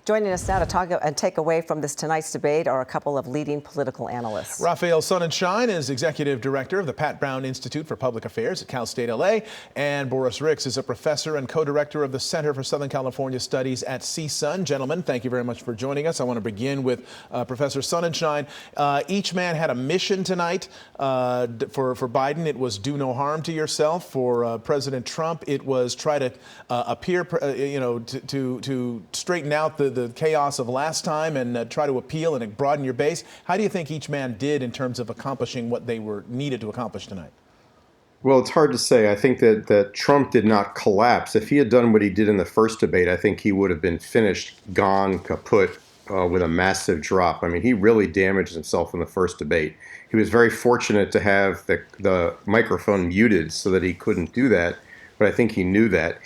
Joining us now to talk and take away from this tonight's debate are a couple of leading political analysts. Raphael Sonenshein is Executive Director of the Pat Brown Institute for Public Affairs at Cal State LA, and Boris is a professor and co-director of the Center for Southern California Studies at CSUN. Gentlemen, thank you very much for joining us. I want to begin with Professor Sonenshein. Each man had a mission tonight. For Biden, it was do no harm to yourself. For President Trump, it was try to appear, to straighten out the chaos of last time and try to appeal and broaden your base. How do you think each man did in terms of accomplishing what they were needed to accomplish tonight? Well, it's hard to say. I think that Trump did not collapse. If he had done what he did in the first debate, I think he would have been finished, gone, kaput, with a massive drop. I mean, he really damaged himself in the first debate. He was very fortunate to have the microphone muted so that he couldn't do that, but I think he knew that.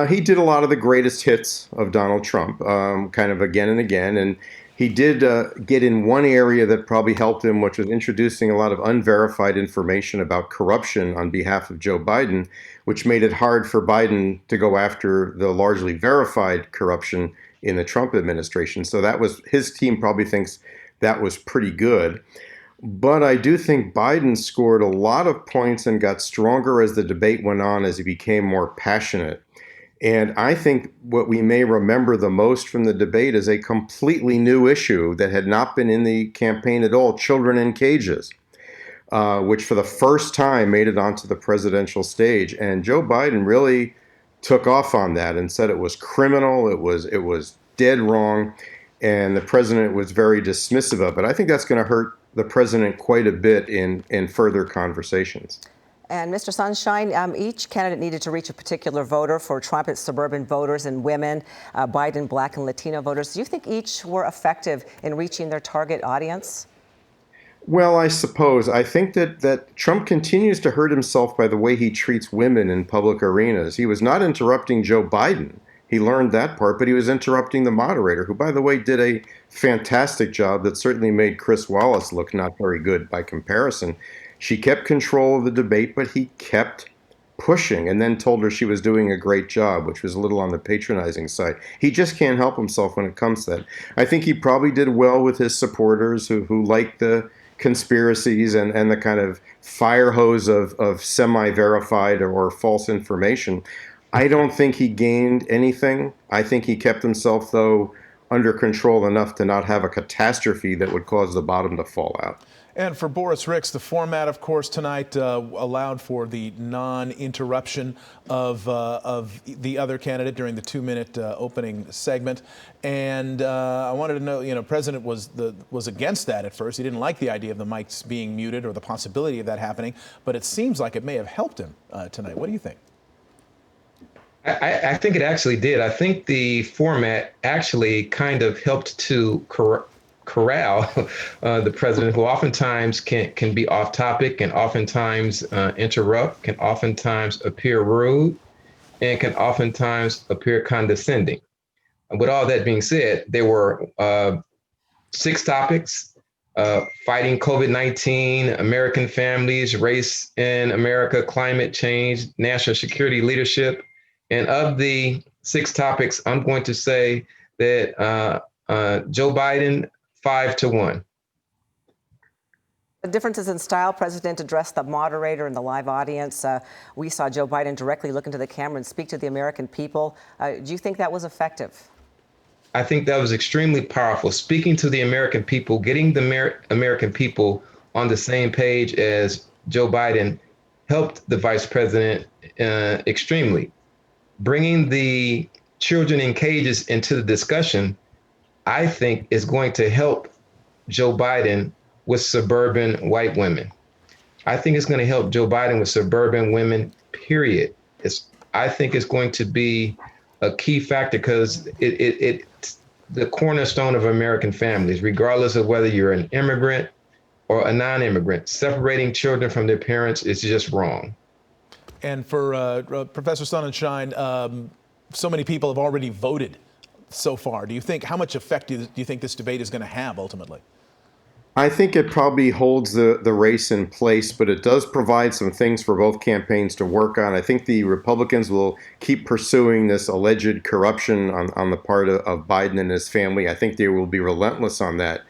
He did a lot of the greatest hits of Donald Trump, kind of again and again. And he did get in one area that probably helped him, which was introducing a lot of unverified information about corruption on behalf of Joe Biden, which made it hard for Biden to go after the largely verified corruption in the Trump administration. So that was, his team probably thinks that was pretty good. But I do think Biden scored a lot of points and got stronger as the debate went on, as he became more passionate. And I think what we may remember the most from the debate is a completely new issue that had not been in the campaign at all, children in cages, which for the first time made it onto the presidential stage. And Joe Biden really took off on that and said it was criminal, it was dead wrong, and the president was very dismissive of it. I think that's going to hurt the president quite a bit in further conversations. And Mr. Sonenshein, each candidate needed to reach a particular voter. For Trump, it's suburban voters and women, Biden, Black and Latino voters. Do you think each were effective in reaching their target audience? Well, I suppose. I think that Trump continues to hurt himself by the way he treats women in public arenas. He was not interrupting Joe Biden. He learned that part, but he was interrupting the moderator, who, by the way, did a fantastic job that certainly made Chris Wallace look not very good by comparison. She kept control of the debate, but he kept pushing and then told her she was doing a great job, which was a little on the patronizing side. He just can't help himself when it comes to that. I think he probably did well with his supporters who like the conspiracies and the kind of fire hose of semi-verified or false information. I don't think he gained anything. I think he kept himself, though, under control enough to not have a catastrophe that would cause the bottom to fall out. And for Boris, the format, of course, tonight allowed for the non-interruption of the other candidate during the 2-minute opening segment. And I wanted to know, President was against that at first. He didn't like the idea of the mics being muted or the possibility of that happening. But it seems like it may have helped him tonight. What do you think? I think it actually did. I think the format actually kind of helped to corral the president, who oftentimes can be off topic, can oftentimes interrupt, can oftentimes appear rude, and can oftentimes appear condescending. With all that being said, there were 6 topics: fighting COVID-19, American families, race in America, climate change, national security leadership. And of the 6 topics, I'm going to say that Joe Biden, 5-1. The differences in style. President addressed the moderator and the live audience. We saw Joe Biden directly look into the camera and speak to the American people. Do you think that was effective? I think that was extremely powerful. Speaking to the American people, getting the American people on the same page as Joe Biden helped the vice president extremely. Bringing the children in cages into the discussion, I think, is going to help Joe Biden with suburban white women. I think it's going to help Joe Biden with suburban women, period. I think it's going to be a key factor because it's the cornerstone of American families, regardless of whether you're an immigrant or a non-immigrant. Separating children from their parents is just wrong. And for Professor Sonenshein, so many people have already voted so far. Do you think, how much effect do you think this debate is going to have ultimately? I think it probably holds the race in place, but it does provide some things for both campaigns to work on. I think the Republicans will keep pursuing this alleged corruption on the part of Biden and his family. I think they will be relentless on that.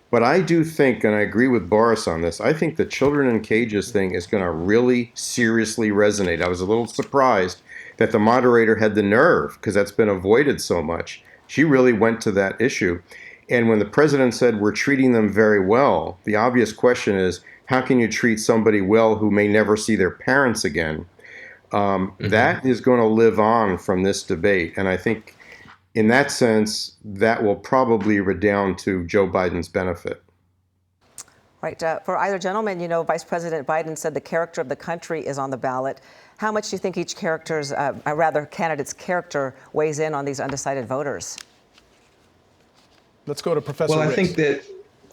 But I do think, and I agree with Boris on this, I think the children in cages thing is going to really seriously resonate. I was a little surprised that the moderator had the nerve, because that's been avoided so much. She really went to that issue. And when the president said we're treating them very well, the obvious question is, how can you treat somebody well who may never see their parents again? That is going to live on from this debate. And I think in that sense, that will probably redound to Joe Biden's benefit. Right. For either gentleman, you know, Vice President Biden said the character of the country is on the ballot. How much do you think each candidate's character weighs in on these undecided voters? Let's go to Professor Well, Ricks.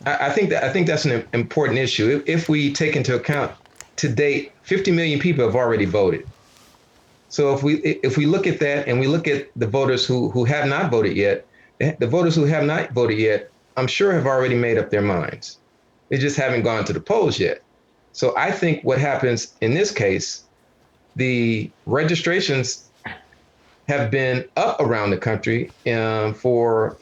I think that's an important issue. If we take into account to date, 50 million people have already voted. So if we look at that and we look at the voters who have not voted yet, the voters who have not voted yet, I'm sure have already made up their minds. They just haven't gone to the polls yet. So I think what happens in this case, the registrations have been up around the country for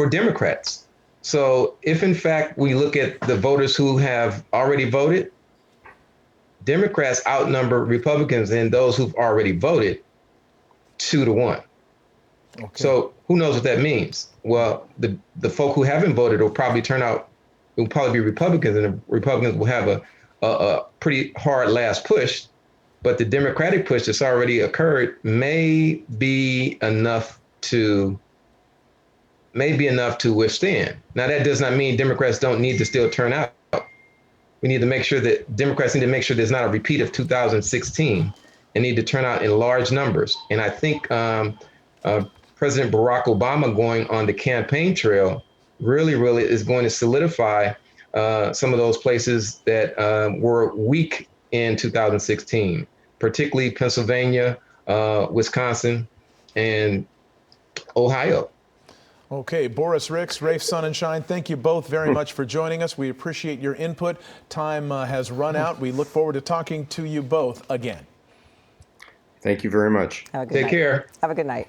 Democrats. So if in fact we look at the voters who have already voted, Democrats outnumber Republicans in those who've already voted 2-1. Okay. So who knows what that means? Well, the folk who haven't voted will probably turn out, it will probably be Republicans, and the Republicans will have a pretty hard last push. But the Democratic push that's already occurred may be enough to withstand. Now, that does not mean Democrats don't need to still turn out. We need to make sure that Democrats need to make sure there's not a repeat of 2016 and need to turn out in large numbers. And I think President Barack Obama going on the campaign trail really is going to solidify some of those places that were weak in 2016, particularly Pennsylvania, Wisconsin, and Ohio. Okay, Boris Ricks, Rafe Sonenshein, thank you both very much for joining us. We appreciate your input. Time has run out. We look forward to talking to you both again. Thank you very much. Have a good Take night. care. Have a good night.